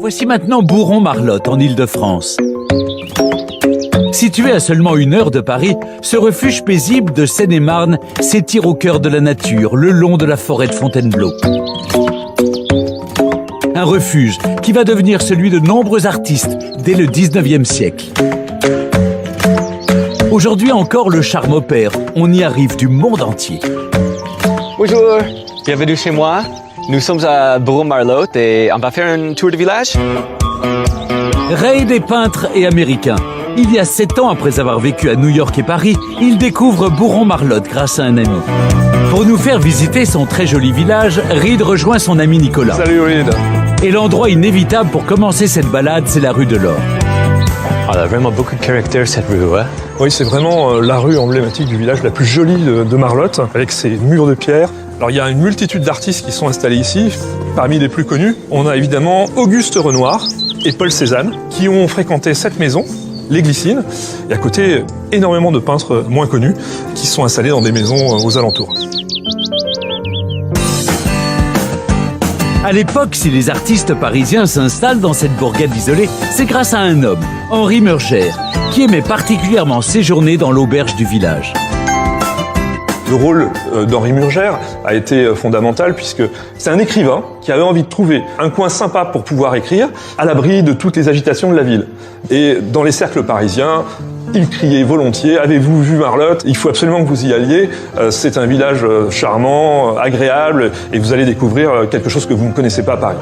Voici maintenant Bourron-Marlotte, en Île-de-France. Situé à seulement 1 heure de Paris, ce refuge paisible de Seine-et-Marne s'étire au cœur de la nature, le long de la forêt de Fontainebleau. Un refuge qui va devenir celui de nombreux artistes dès le 19e siècle. Aujourd'hui encore, le charme opère. On y arrive du monde entier. Bonjour, bienvenue chez moi. Nous sommes à Bourron-Marlotte et on va faire un tour de village. Reid est peintre et américain. Il y a 7 ans, après avoir vécu à New York et Paris, il découvre Bourron-Marlotte grâce à un ami. Pour nous faire visiter son très joli village, Reid rejoint son ami Nicolas. Salut Reid. Et l'endroit inévitable pour commencer cette balade, c'est la rue de l'Or. Elle a vraiment beaucoup de caractère cette rue, hein? Oui, c'est vraiment la rue emblématique du village, la plus jolie de Marlotte, avec ses murs de pierre. Alors il y a une multitude d'artistes qui sont installés ici. Parmi les plus connus, on a évidemment Auguste Renoir et Paul Cézanne, qui ont fréquenté cette maison, les Glycines, et à côté, énormément de peintres moins connus qui sont installés dans des maisons aux alentours. À l'époque, si les artistes parisiens s'installent dans cette bourgade isolée, c'est grâce à un homme, Henri Murgère, qui aimait particulièrement séjourner dans l'auberge du village. Le rôle d'Henri Murgère a été fondamental puisque c'est un écrivain qui avait envie de trouver un coin sympa pour pouvoir écrire, à l'abri de toutes les agitations de la ville. Et dans les cercles parisiens, il criait volontiers « Avez-vous vu Marlotte ? Il faut absolument que vous y alliez. C'est un village charmant, agréable, et vous allez découvrir quelque chose que vous ne connaissez pas à Paris. »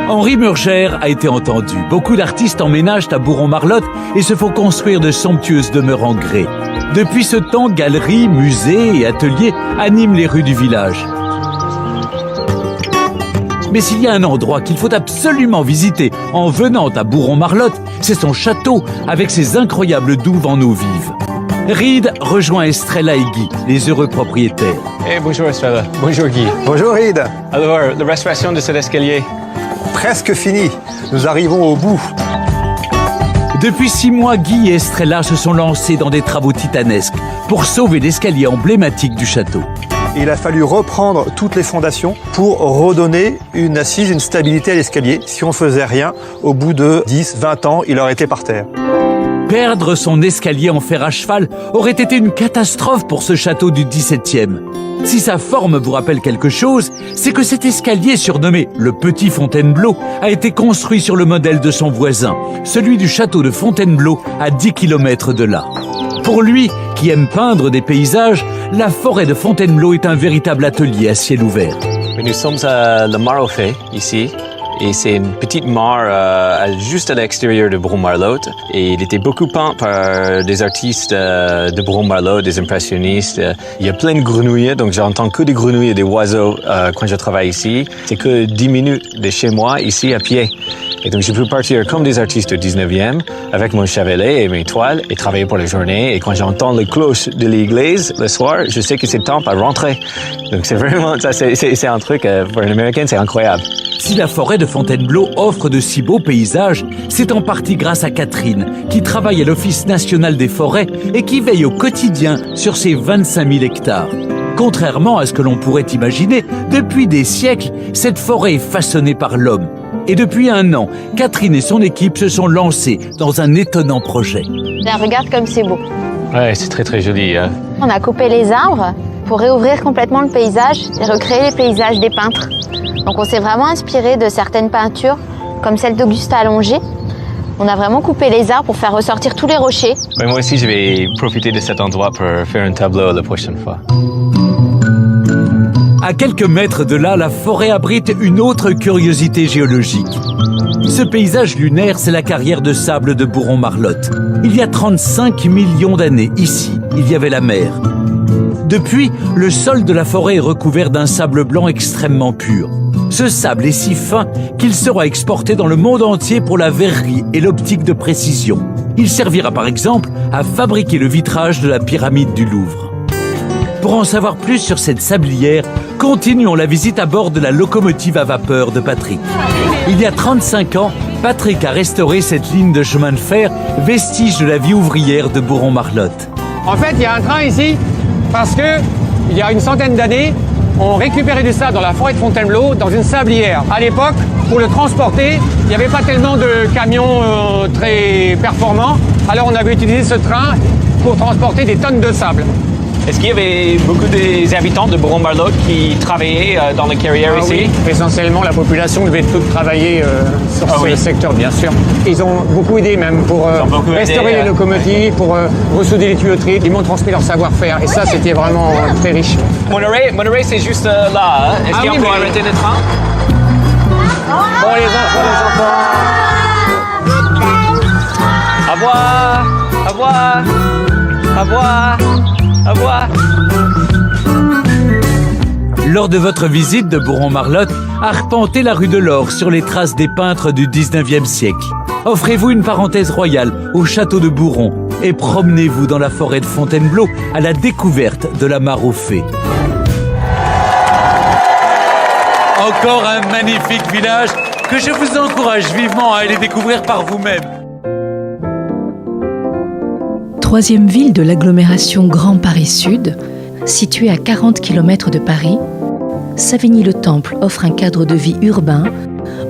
Henri Murgère a été entendu. Beaucoup d'artistes emménagent à Bourron-Marlotte et se font construire de somptueuses demeures en grès. Depuis ce temps, galeries, musées et ateliers animent les rues du village. Mais s'il y a un endroit qu'il faut absolument visiter en venant à Bourron-Marlotte, c'est son château avec ses incroyables douves en eau vive. Reid rejoint Estrella et Guy, les heureux propriétaires. Hey, bonjour Estrella. Bonjour Guy. Bonjour Reid. Alors, la restauration de cet escalier? Presque fini. Nous arrivons au bout. Depuis 6 mois, Guy et Estrella se sont lancés dans des travaux titanesques pour sauver l'escalier emblématique du château. Il a fallu reprendre toutes les fondations pour redonner une assise, une stabilité à l'escalier. Si on faisait rien, au bout de 10, 20 ans, il aurait été par terre. Perdre son escalier en fer à cheval aurait été une catastrophe pour ce château du XVIIe. Si sa forme vous rappelle quelque chose, c'est que cet escalier surnommé le Petit Fontainebleau a été construit sur le modèle de son voisin, celui du château de Fontainebleau à 10 km de là. Pour lui, qui aime peindre des paysages, la forêt de Fontainebleau est un véritable atelier à ciel ouvert. Nous sommes à la Mare aux Fées, ici. Et c'est une petite mare juste à l'extérieur de Bourron-Marlotte. Et il était beaucoup peint par des artistes de Bourron-Marlotte, des impressionnistes. Il y a plein de grenouilles, donc j'entends que des grenouilles et des oiseaux quand je travaille ici. C'est que 10 minutes de chez moi, ici, à pied. Et donc je peux partir comme des artistes du 19e, avec mon chevalet et mes toiles, et travailler pour la journée. Et quand j'entends les cloches de l'église le soir, je sais que c'est temps à rentrer. Donc c'est vraiment, ça c'est un truc, pour un Américain, c'est incroyable. Si la forêt de Fontainebleau offre de si beaux paysages, c'est en partie grâce à Catherine, qui travaille à l'Office national des forêts et qui veille au quotidien sur ses 25 000 hectares. Contrairement à ce que l'on pourrait imaginer, depuis des siècles, cette forêt est façonnée par l'homme. Et depuis 1 an, Catherine et son équipe se sont lancées dans un étonnant projet. Bien, regarde comme c'est beau. Ouais, c'est très très joli. Hein. On a coupé les arbres pour réouvrir complètement le paysage et recréer les paysages des peintres. Donc on s'est vraiment inspiré de certaines peintures, comme celle d'Auguste Allongé. On a vraiment coupé les arbres pour faire ressortir tous les rochers. Ouais, moi aussi, je vais profiter de cet endroit pour faire un tableau la prochaine fois. À quelques mètres de là, la forêt abrite une autre curiosité géologique. Ce paysage lunaire, c'est la carrière de sable de Bourron-Marlotte. Il y a 35 millions d'années, ici, il y avait la mer. Depuis, le sol de la forêt est recouvert d'un sable blanc extrêmement pur. Ce sable est si fin qu'il sera exporté dans le monde entier pour la verrerie et l'optique de précision. Il servira par exemple à fabriquer le vitrage de la pyramide du Louvre. Pour en savoir plus sur cette sablière, continuons la visite à bord de la locomotive à vapeur de Patrick. Il y a 35 ans, Patrick a restauré cette ligne de chemin de fer, vestige de la vie ouvrière de Bourron-Marlotte. En fait, il y a un train ici parce que il y a une centaine d'années, On récupérait du sable dans la forêt de Fontainebleau dans une sablière. À l'époque, pour le transporter, il n'y avait pas tellement de camions très performants. Alors on avait utilisé ce train pour transporter des tonnes de sable. Est-ce qu'il y avait beaucoup des habitants de Bourron-Marlotte qui travaillaient dans les carrières ici? Oui. Essentiellement, la population devait toute travailler sur ce secteur, bien sûr. Ils ont beaucoup aidé même pour restaurer les locomotives, pour ressouder les tuyauteries. Ils m'ont transmis leur savoir-faire et ça, c'était vraiment très riche. Monterey, c'est juste là. Hein? Est-ce qu'on peut arrêter le train? Bon, les enfants. Au revoir. Au revoir. Au revoir. Au revoir. Lors de votre visite de Bourron-Marlotte, arpentez la rue de l'Or sur les traces des peintres du 19e siècle. Offrez-vous une parenthèse royale au château de Bourron et promenez-vous dans la forêt de Fontainebleau à la découverte de la mare aux fées. Encore un magnifique village que je vous encourage vivement à aller découvrir par vous-même. Troisième ville de l'agglomération Grand Paris Sud, située à 40 km de Paris, Savigny-le-Temple offre un cadre de vie urbain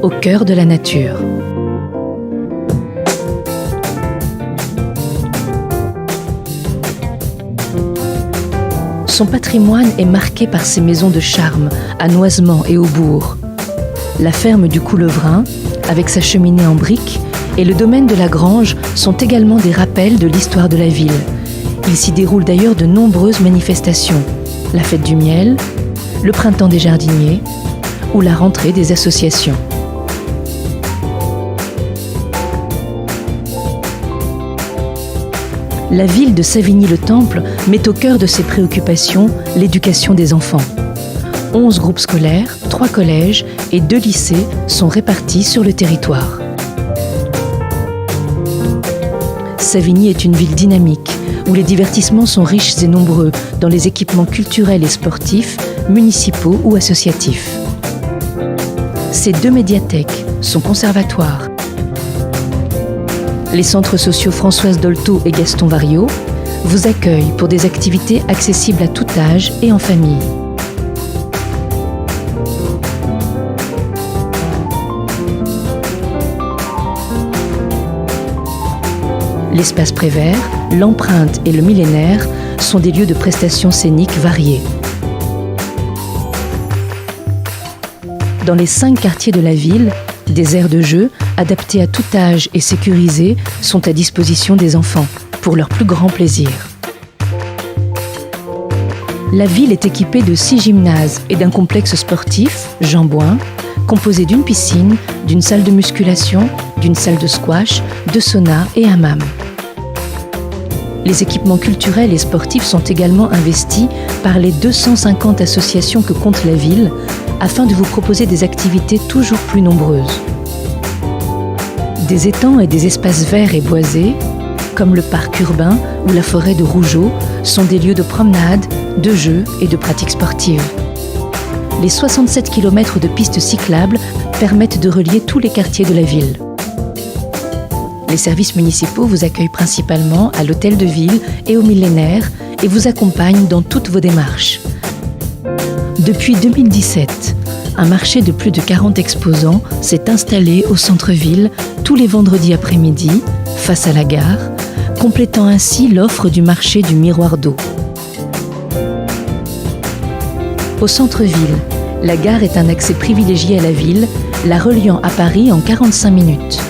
au cœur de la nature. Son patrimoine est marqué par ses maisons de charme à Noisement et au bourg. La ferme du Couleuvrin, avec sa cheminée en briques, et le domaine de la Grange sont également des rappels de l'histoire de la ville. Il s'y déroule d'ailleurs de nombreuses manifestations. La fête du miel, le printemps des jardiniers ou la rentrée des associations. La ville de Savigny-le-Temple met au cœur de ses préoccupations l'éducation des enfants. 11 groupes scolaires, 3 collèges et 2 lycées sont répartis sur le territoire. Savigny est une ville dynamique, où les divertissements sont riches et nombreux dans les équipements culturels et sportifs, municipaux ou associatifs. Ses 2 médiathèques, son conservatoire, les centres sociaux Françoise Dolto et Gaston Variot vous accueillent pour des activités accessibles à tout âge et en famille. L'espace Prévert, l'Empreinte et le Millénaire sont des lieux de prestations scéniques variés. Dans les 5 quartiers de la ville, des aires de jeu, adaptés à tout âge et sécurisés, sont à disposition des enfants, pour leur plus grand plaisir. La ville est équipée de 6 gymnases et d'un complexe sportif, Jean Bouin, composé d'une piscine, d'une salle de musculation, d'une salle de squash, de sauna et hammam. Les équipements culturels et sportifs sont également investis par les 250 associations que compte la ville, afin de vous proposer des activités toujours plus nombreuses. Des étangs et des espaces verts et boisés, comme le parc urbain ou la forêt de Rougeot, sont des lieux de promenade, de jeux et de pratiques sportives. Les 67 km de pistes cyclables permettent de relier tous les quartiers de la ville. Les services municipaux vous accueillent principalement à l'hôtel de ville et au Millénaire et vous accompagnent dans toutes vos démarches. Depuis 2017, un marché de plus de 40 exposants s'est installé au centre-ville tous les vendredis après-midi, face à la gare, complétant ainsi l'offre du marché du Miroir d'eau. Au centre-ville, la gare est un accès privilégié à la ville, la reliant à Paris en 45 minutes.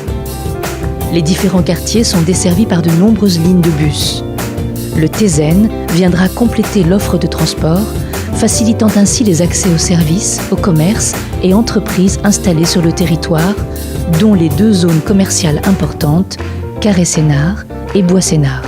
Les différents quartiers sont desservis par de nombreuses lignes de bus. Le TZN viendra compléter l'offre de transport, facilitant ainsi les accès aux services, aux commerces et entreprises installées sur le territoire, dont les 2 zones commerciales importantes, Carré-Sénart et Bois-Sénart.